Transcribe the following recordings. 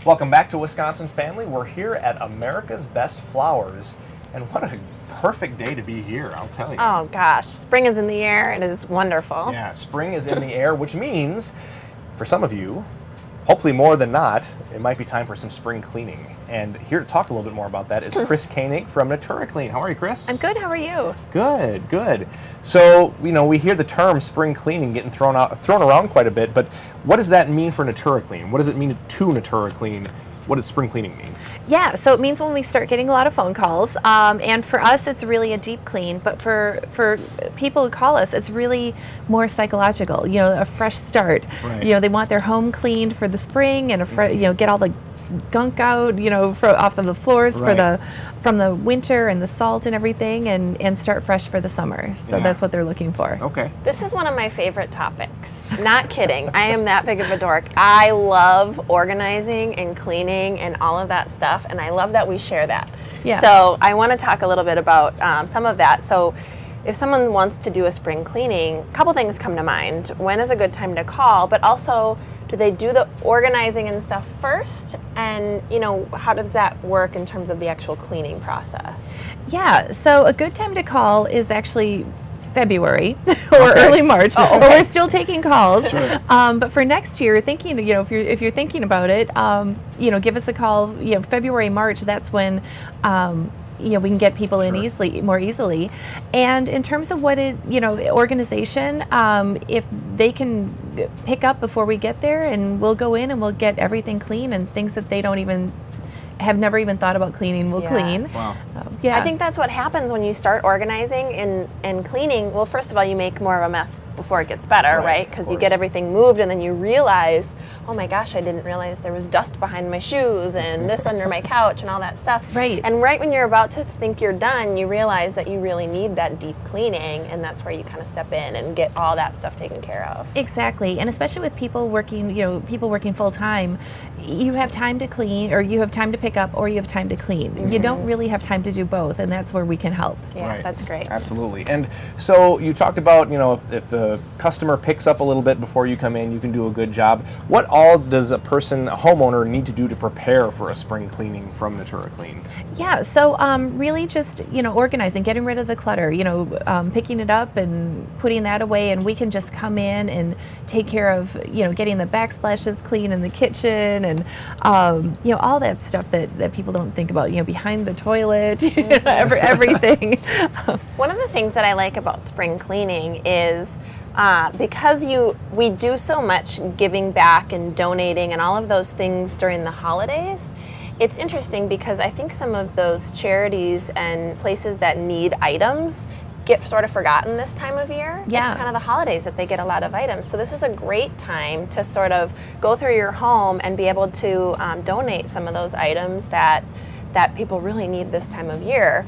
Welcome back to Wisconsin Family. We're here at America's Best Flowers, and what a perfect day to be here, I'll tell you. Oh gosh, spring is in the air. It is wonderful. Yeah, spring is in the air, which means for some of you, hopefully more than not, it might be time for some spring cleaning. And here to talk a little bit more about that is Kris Koenig from Natura. How are you, Kris? I'm good. How are you? Good, good. So, we hear the term spring cleaning getting thrown around quite a bit, but what does that mean for Natura? What does it mean to Natura? What does spring cleaning mean? Yeah, so it means when we start getting a lot of phone calls, and for us it's really a deep clean, but for people who call us, it's really more psychological, a fresh start. Right. They want their home cleaned for the spring and get all the gunk out, off of the floors Right. from the winter and the salt and everything, and start fresh for the summer. So Yeah. that's what they're looking for. Okay. This is one of my favorite topics. Not kidding. I am that big of a dork. I love organizing and cleaning and all of that stuff, and I love that we share that. Yeah. So I want to talk a little bit about some of that. So if someone wants to do a spring cleaning, a couple things come to mind. When is a good time to call, but also, do they do the organizing and stuff first? And, how does that work in terms of the actual cleaning process? Yeah, so a good time to call is actually February or Okay. early March. Oh, But okay. we're still taking calls. Sure. But for next year, thinking, if you're thinking about it, give us a call. February, March. That's when. We can get people in more easily. And in terms of organization, if they can pick up before we get there, and we'll go in and we'll get everything clean, and things that they have never even thought about cleaning, we'll Yeah. clean. Wow. Yeah. I think that's what happens when you start organizing and cleaning. Well, first of all, you make more of a mess before it gets better, Right, right? of Because you course. get everything moved, and then you realize, oh my gosh, I didn't realize there was dust behind my shoes and this under my couch and all that stuff. Right. And right when you're about to think you're done, you realize that you really need that deep cleaning, and that's where you kind of step in and get all that stuff taken care of. Exactly, and especially with people working full time, you have time to clean, or you have time to pick up, or you have time to clean. You don't really have time to do both, and that's where we can help. Yeah, Right. that's great. Absolutely. And so you talked about, if the customer picks up a little bit before you come in, you can do a good job. What all does a homeowner, need to do to prepare for a spring cleaning from Natura Clean? Yeah, so really just, organizing, getting rid of the clutter, picking it up and putting that away, and we can just come in and take care of, getting the backsplashes clean in the kitchen, and, all that stuff that people don't think about, behind the toilet, everything. One of the things that I like about spring cleaning is because we do so much giving back and donating and all of those things during the holidays. It's interesting because I think some of those charities and places that need items get sort of forgotten this time of year. Yeah. It's kind of the holidays that they get a lot of items. So this is a great time to sort of go through your home and be able to donate some of those items that people really need this time of year.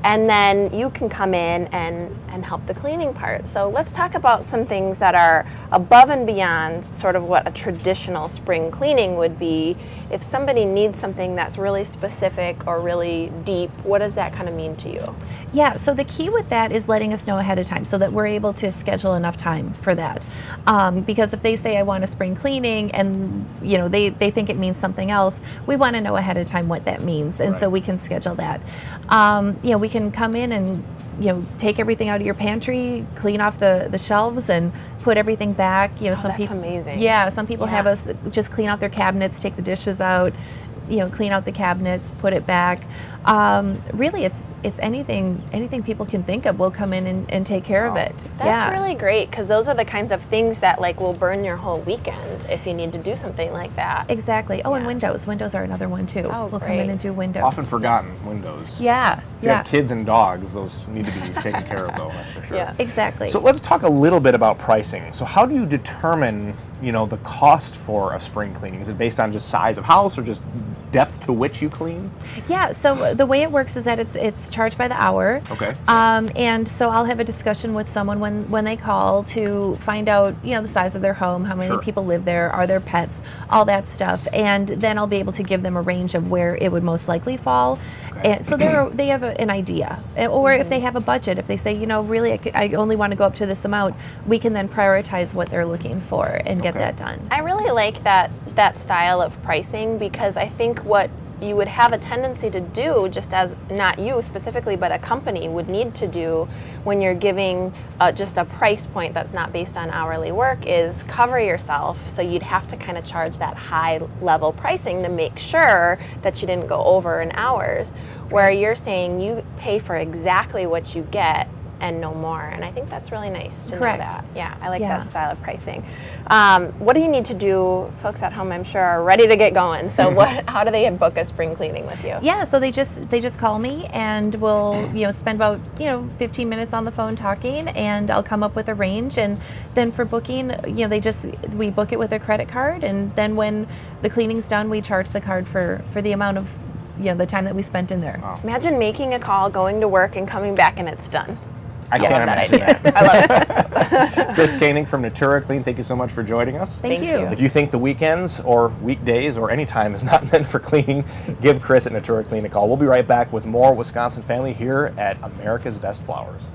And then you can come in and help the cleaning part. So let's talk about some things that are above and beyond sort of what a traditional spring cleaning would be. If somebody needs something that's really specific or really deep, what does that kind of mean to you? Yeah, so the key with that is letting us know ahead of time so that we're able to schedule enough time for that. Because if they say, I want a spring cleaning, and they think it means something else, we want to know ahead of time what that means, and so Right. we can schedule that. We can come in and take everything out of your pantry, clean off the shelves, and put everything back. Some that's people, amazing. Yeah, some people Yeah. have us just clean out their cabinets, take the dishes out, clean out the cabinets, put it back. Really, it's anything people can think of. We'll come in and take care of it. That's really great, because those are the kinds of things that will burn your whole weekend if you need to do something like that. Exactly. Oh, and Yeah. windows. Windows are another one too. Oh, we'll come in great. and do windows. Often forgotten windows. Yeah. If you Yeah. have kids and dogs, those need to be taken care of, though, that's for sure. Yeah. Exactly. So let's talk a little bit about pricing. So how do you determine, the cost for a spring cleaning? Is it based on just size of house or just depth to which you clean? Yeah, so the way it works is that it's charged by the hour. Okay. And so I'll have a discussion with someone when they call to find out, the size of their home, how many Sure. people live there, are there pets, all that stuff. And then I'll be able to give them a range of where it would most likely fall. Okay. And so they have an idea. Or if they have a budget, if they say, really I only want to go up to this amount, we can then prioritize what they're looking for and get Okay. that done. I really like that that style of pricing, because I think what you would have a tendency to do, just as not you specifically, but a company would need to do when you're giving just a price point that's not based on hourly work, is cover yourself. So you'd have to kind of charge that high level pricing to make sure that you didn't go over in hours, where you're saying you pay for exactly what you get and no more. And I think that's really nice to Correct. know that. Yeah, I like Yeah. that style of pricing. What do you need to do? Folks at home, I'm sure, are ready to get going. So how do they book a spring cleaning with you? Yeah, so they just call me, and we'll spend about 15 minutes on the phone talking, and I'll come up with a range, and then for booking, we book it with a credit card, and then when the cleaning's done, we charge the card for the amount of the time that we spent in there. Wow. Imagine making a call, going to work, and coming back, and it's done. I can't love that imagine idea. that. I love it. Kris Koenig from Natura Clean, thank you so much for joining us. Thank Thank you. you. If you think the weekends or weekdays or any time is not meant for cleaning, give Kris at Natura Clean a call. We'll be right back with more Wisconsin Family here at America's Best Flowers.